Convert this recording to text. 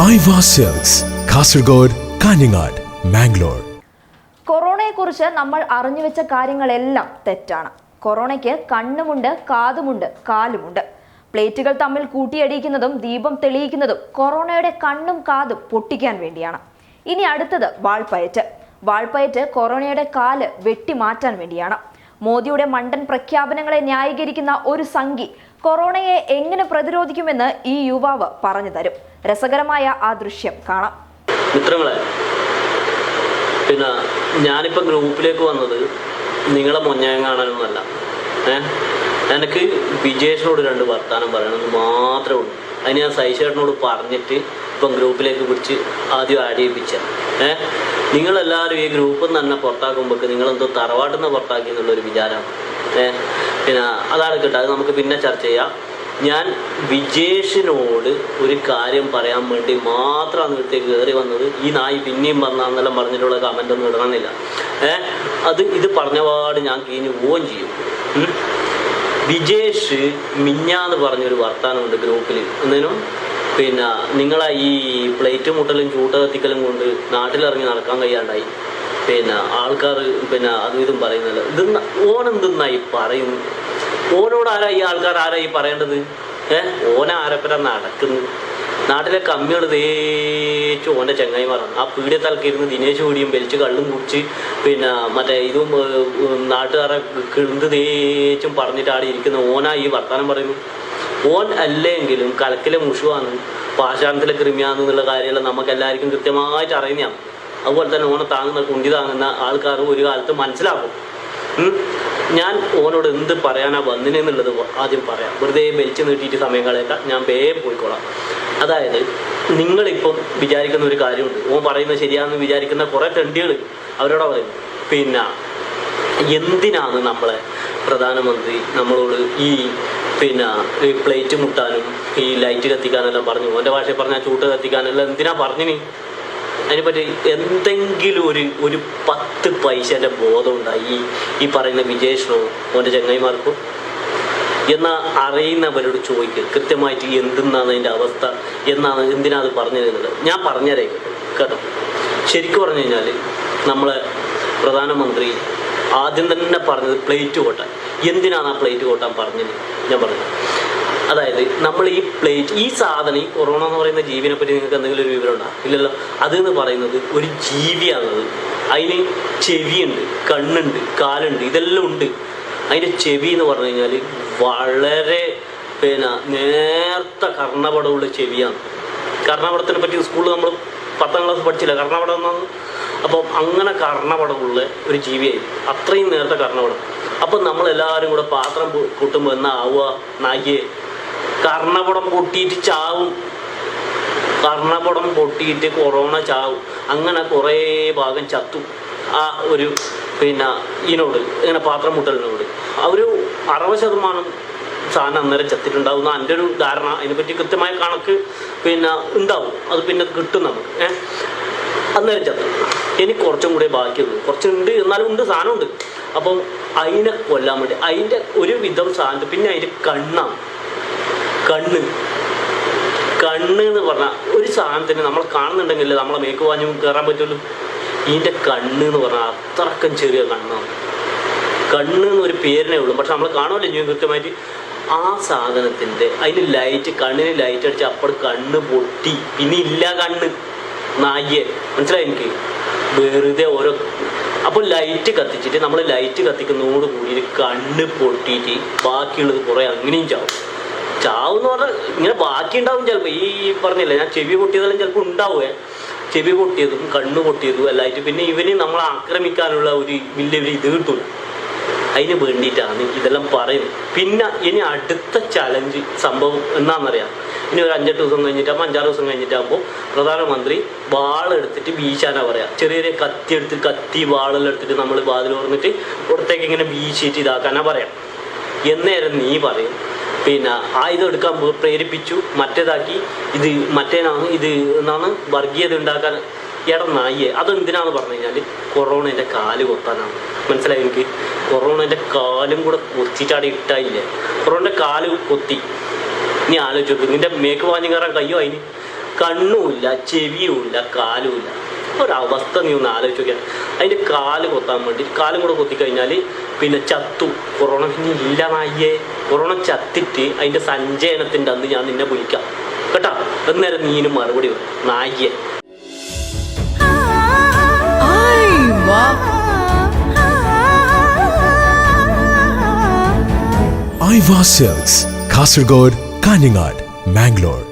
Aiwa silks, Kasaragod, Kanhangad, Mangalore. കൊറോണയെക്കുറിച്ച് നമ്മൾ അറിഞ്ഞുവെച്ച കാര്യങ്ങളെല്ലാം തെറ്റാണ്. കൊറോണയ്ക്ക് കണ്ണുമുണ്ട്, കാതുമുണ്ട്, കാലുമുണ്ട്. പ്ലേറ്റുകൾ തമ്മിൽ കൂട്ടിയടിക്കുന്നതും ദീപം തെളിയിക്കുന്നതും കൊറോണയുടെ കണ്ണും കാതും പൊട്ടിക്കാൻ വേണ്ടിയാണ്. ഇനി അടുത്തത് വാൾപ്പയറ്റ്. വാൾപ്പയറ്റ് കൊറോണയുടെ കാല് വെട്ടിമാറ്റാൻ വേണ്ടിയാണ്. മോദിയുടെ മണ്ടൻ പ്രഖ്യാപനങ്ങളെ ന്യായീകരിക്കുന്ന ഒരു സംഘി കൊറോണയെ എങ്ങനെ പ്രതിരോധിക്കുമെന്ന് ഈ യുവാവ് പറഞ്ഞു തരും. രസകരമായ ആ ദൃശ്യം കാണാം. മിത്രങ്ങളെ, പിന്നെ ഞാനിപ്പോൾ ഗ്രൂപ്പിലേക്ക് വന്നത് നിങ്ങളെ മൊഞ്ഞയം കാണാനൊന്നുമല്ല. എനിക്ക് വിജേഷിനോട് 2 വർത്താനം പറയണമെന്ന് മാത്രമേ ഉള്ളൂ. അതിന് ഞാൻ സൈശേട്ടനോട് പറഞ്ഞിട്ട് ഇപ്പം ഗ്രൂപ്പിലേക്ക് പിടിച്ച് ആദ്യം ആഡ് ചെയ്യിപ്പിച്ച. നിങ്ങളെല്ലാവരും ഈ ഗ്രൂപ്പിൽ നിന്ന് തന്നെ പുറത്താക്കുമ്പോൾ നിങ്ങളെന്തോ തറവാട്ടിൽ നിന്ന് പുറത്താക്കി എന്നുള്ളൊരു വിചാരമാണ്. പിന്നെ അതാണ് കേട്ടോ, അത് നമുക്ക് പിന്നെ ചർച്ച ചെയ്യാം. ഞാൻ വിജേഷിനോട് ഒരു കാര്യം പറയാൻ വേണ്ടി മാത്രമാണ് ഇവിടത്തേക്ക് കയറി വന്നത്. ഈ നായി പിന്നെയും വന്നാന്നെല്ലാം പറഞ്ഞിട്ടുള്ള കമൻ്റ് ഒന്നും ഇടണമെന്നില്ല. ഇത് പറഞ്ഞപാട് ഞാൻ കഴിഞ്ഞ് പോവുകയും ചെയ്യും. വിജേഷ് മിഞ്ഞാന്ന് പറഞ്ഞൊരു വർത്താനമുണ്ട് ഗ്രൂപ്പിൽ. എന്നതിനും പിന്നെ നിങ്ങളെ ഈ പ്ലേറ്റ് മുട്ടലും ചൂട്ട കത്തിക്കലും കൊണ്ട് നാട്ടിലിറങ്ങി നടക്കാൻ കഴിയാണ്ടായി. പിന്നെ ആൾക്കാർ പിന്നെ അതും ഇതും പറയുന്നില്ല. ഓനെന്തെന്നായി പറയുന്നു? ഓനോട് ഈ ആൾക്കാർ ആരായി പറയേണ്ടത്? ഓനാരപ്പര നടക്കുന്നു. നാട്ടിലെ കമ്മികൾ തേച്ചു ഓൻ്റെ ചങ്ങായിമാറാണ്. ആ പീഡിയത്തലക്കിരുന്ന് ദിനേശ് കൂടിയും വലിച്ച് കള്ളും കുടിച്ച് പിന്നെ മറ്റേ ഇതും നാട്ടുകാരെ കിളന്ത് തേച്ചും പറഞ്ഞിട്ട് ആടെ ഇരിക്കുന്ന ഓനാ ഈ വർത്താനം പറയുന്നു. ഓൻ അല്ലെങ്കിലും കലക്കിലെ മുഷുവാണ്, പാഷാണത്തിലെ കൃമിയാണെന്നുള്ള കാര്യമെല്ലാം നമുക്ക് എല്ലാവർക്കും കൃത്യമായിട്ട് അറിയുന്നതാണ്. അതുപോലെ തന്നെ ഓനെ താങ്ങുന്ന കുണ്ടി താങ്ങുന്ന ആൾക്കാർ ഒരു കാലത്ത് മനസ്സിലാക്കും. ഞാൻ ഓനോട് എന്ത് പറയാനാ വന്നിനെന്നുള്ളത് ആദ്യം പറയാം. വെറുതെ വലിച്ചു നീട്ടിയിട്ട് സമയം കളയണ്ട, ഞാൻ വേഗം പോയിക്കോളാം. അതായത് നിങ്ങളിപ്പം വിചാരിക്കുന്ന ഒരു കാര്യമുണ്ട്, ഓൻ പറയുന്നത് ശരിയാണെന്ന് വിചാരിക്കുന്ന കുറേ തെണ്ടികൾ അവരോടാ പറയുന്നു. പിന്നെ എന്തിനാണ് നമ്മളെ പ്രധാനമന്ത്രി നമ്മളോട് ഈ പിന്നെ ഈ പ്ലേറ്റ് മുട്ടാനും ഈ ലൈറ്റ് കത്തിക്കാനെല്ലാം പറഞ്ഞു? ഓൻ്റെ ഭാഷയിൽ പറഞ്ഞാൽ ചൂട്ട് കത്തിക്കാനെല്ലാം എന്തിനാ പറഞ്ഞിനി? അതിനെപ്പറ്റി എന്തെങ്കിലും ഒരു 10 പൈസേൻ്റെ ബോധം ഉണ്ടായി ഈ പറയുന്ന വിജേഷിനോ ഓൻ്റെ ചങ്ങായിമാർക്കോ? എന്നാൽ അറിയുന്നവരോട് ചോദിക്കുക കൃത്യമായിട്ട് എന്തെന്നാണ് അതിൻ്റെ അവസ്ഥ, എന്തിനാ അത് പറഞ്ഞു തരുന്നത്. ഞാൻ പറഞ്ഞുതരേക്കും കേട്ടോ. ശരിക്കും പറഞ്ഞു കഴിഞ്ഞാൽ നമ്മളെ പ്രധാനമന്ത്രി ആദ്യം തന്നെ പറഞ്ഞത് പ്ലേറ്റ് കൊട്ടാൻ. എന്തിനാണ് ആ പ്ലേറ്റ് കൊട്ടാൻ പറഞ്ഞത്? ഞാൻ പറഞ്ഞത് അതായത് നമ്മൾ ഈ സാധനം, ഈ കൊറോണ എന്ന് പറയുന്ന ജീവിനെ പറ്റി നിങ്ങൾക്ക് എന്തെങ്കിലും ഒരു വിവരം ഉണ്ടോ? ഇല്ലല്ലോ. അതെന്ന് പറയുന്നത് ഒരു ജീവിയാണത്. അതിന് ചെവിയുണ്ട്, കണ്ണുണ്ട്, കാലുണ്ട്, ഇതെല്ലാം ഉണ്ട്. അതിൻ്റെ ചെവി എന്ന് പറഞ്ഞു കഴിഞ്ഞാൽ വളരെ പിന്നെ നേർത്ത കർണപടമുള്ള ചെവിയാണ്. കർണപടത്തിനെ പറ്റി സ്കൂളിൽ നമ്മൾ 10ാം ക്ലാസ് പഠിച്ചില്ല കർണപടം എന്നാണ്. അപ്പം അങ്ങനെ കർണപടമുള്ള ഒരു ജീവിയായി, അത്രയും നേർത്ത കർണപടം. അപ്പം നമ്മളെല്ലാവരും കൂടെ പാത്രം കൂട്ടുമ്പോൾ എന്നാ ആവുക? നായിയെ കർണപടം പൊട്ടിയിട്ട് ചാവും. കർണപടം പൊട്ടിയിട്ട് കൊറോണ ചാവും. അങ്ങനെ കുറേ ഭാഗം ചത്തു ആ ഒരു പിന്നെ ഇതിനോട്, ഇങ്ങനെ പാത്രം മുട്ടലിനോട്. ഒരു 60% സാധനം അന്നേരം ചത്തിട്ടുണ്ടാവുന്ന എൻ്റെ ഒരു ധാരണ. അതിനെപ്പറ്റി കൃത്യമായ കണക്ക് പിന്നെ ഉണ്ടാവും, അത് പിന്നെ കിട്ടും നമുക്ക്. അന്നേരം ചത്തു. എനിക്ക് കുറച്ചും കൂടെ ബാക്കിയുള്ളൂ, കുറച്ചുണ്ട് എന്നാലും ഉണ്ട്, സാധനമുണ്ട്. അപ്പം അതിനെ കൊല്ലാൻ വേണ്ടി അതിൻ്റെ ഒരു വിധം സാധനം. പിന്നെ അതിൻ്റെ കണ്ണാണ്. കണ്ണ് എന്ന് പറഞ്ഞാൽ ഒരു സാധനത്തിന് നമ്മൾ കാണുന്നുണ്ടെങ്കിൽ നമ്മളെ മേക്ക് വാഞ്ഞു കയറാൻ പറ്റുള്ളൂ. ഇതിൻ്റെ കണ്ണ് എന്ന് പറഞ്ഞാൽ അത്രക്കും ചെറിയ കണ്ണാണ്. കണ്ണ് എന്നൊരു പേരിനേ ഉള്ളൂ, പക്ഷെ നമ്മൾ കാണുമല്ലോ ഞാൻ കൃത്യമായിട്ട്. ആ സാധനത്തിൻ്റെ അതിന് കണ്ണിന് ലൈറ്റ് അടിച്ച് അപ്പോൾ കണ്ണ് പൊട്ടി. പിന്നെ ഇല്ല കണ്ണ്. നായെ മനസ്സിലായി എനിക്ക്? വെറുതെ ഓരോ അപ്പോൾ ലൈറ്റ് കത്തിച്ചിട്ട് നമ്മൾ ലൈറ്റ് കത്തിക്കുന്നതോട് കൂടി കണ്ണ് പൊട്ടിയിട്ട് ബാക്കിയുള്ളത് കുറേ അങ്ങനെയും ചാവും എന്ന് പറഞ്ഞാൽ ഇങ്ങനെ ബാക്കി ഉണ്ടാവും ചിലപ്പോൾ. ഈ പറഞ്ഞില്ലേ ഞാൻ ചെവി പൊട്ടിയതെല്ലാം ചിലപ്പോൾ ഉണ്ടാവുമേ. ചെവി പൊട്ടിയതും കണ്ണ് പൊട്ടിയതും എല്ലായിട്ട് പിന്നെ ഇവന് നമ്മളെ ആക്രമിക്കാനുള്ള ഒരു വലിയൊരു ഇത് കിട്ടില്ല. അതിന് വേണ്ടിയിട്ടാണ് ഇതെല്ലാം പറയുന്നത്. പിന്നെ ഇനി അടുത്ത ചലഞ്ച് സംഭവം എന്നാണെന്നറിയാം. ഇനി ഒരു 5-8 ദിവസം കഴിഞ്ഞിട്ടാകുമ്പോൾ 5-6 ദിവസം കഴിഞ്ഞിട്ടാകുമ്പോൾ പ്രധാനമന്ത്രി വാളെടുത്തിട്ട് വീശാനാ പറയാം. ചെറിയ കത്തി വാളെല്ലാം എടുത്തിട്ട് നമ്മൾ വാതിൽ തുറന്നിട്ട് പുറത്തേക്ക് ഇങ്ങനെ വീശിയിട്ട് ഇതാക്കാനാ പറയാം. എന്നേരം നീ പറയും പിന്നെ ആയുധം എടുക്കാൻ പ്രേരിപ്പിച്ചു, മറ്റേതാക്കി, ഇത് എന്നാണ് വർഗീയത ഉണ്ടാക്കാൻ. നായെ അതെന്തിനാന്ന് പറഞ്ഞു കഴിഞ്ഞാൽ കൊറോണേൻ്റെ കാല് കൊത്താനാണ്. മനസ്സിലായി എനിക്ക്? കൊറോണേൻ്റെ കാലും കൂടെ കൊത്തിച്ചാടി ഇട്ടായില്ലേ? കൊറോണൻ്റെ കാല് കൊത്തി. നീ ആലോചിച്ചു നോക്ക്, നിൻ്റെ മേക്ക് വാഞ്ഞു കയറാൻ കഴിയോ? അതിന് കണ്ണുമില്ല, ചെവിയുമില്ല, കാലുമില്ല. ഒരവസ്ഥ നീ ഒന്ന് ആലോചിച്ച് നോക്കിയാൽ. അതിൻ്റെ കാല് കൊത്താൻ വേണ്ടി കാലും കൂടെ കൊത്തിക്കഴിഞ്ഞാൽ പിന്നെ ചത്തു. കൊറോണ പിന്നെ ഇല്ല നായേ. കൊറോണ ചത്തിട്ട് അതിൻ്റെ സഞ്ചയനത്തിൻ്റെ അന്ന് ഞാൻ നിന്നെ വിളിക്കാം കേട്ടാ. അന്നേരം നീനും മറുപടി വരും നായേ. Aiva Silks, Kasargod, Kaningad, Mangalore.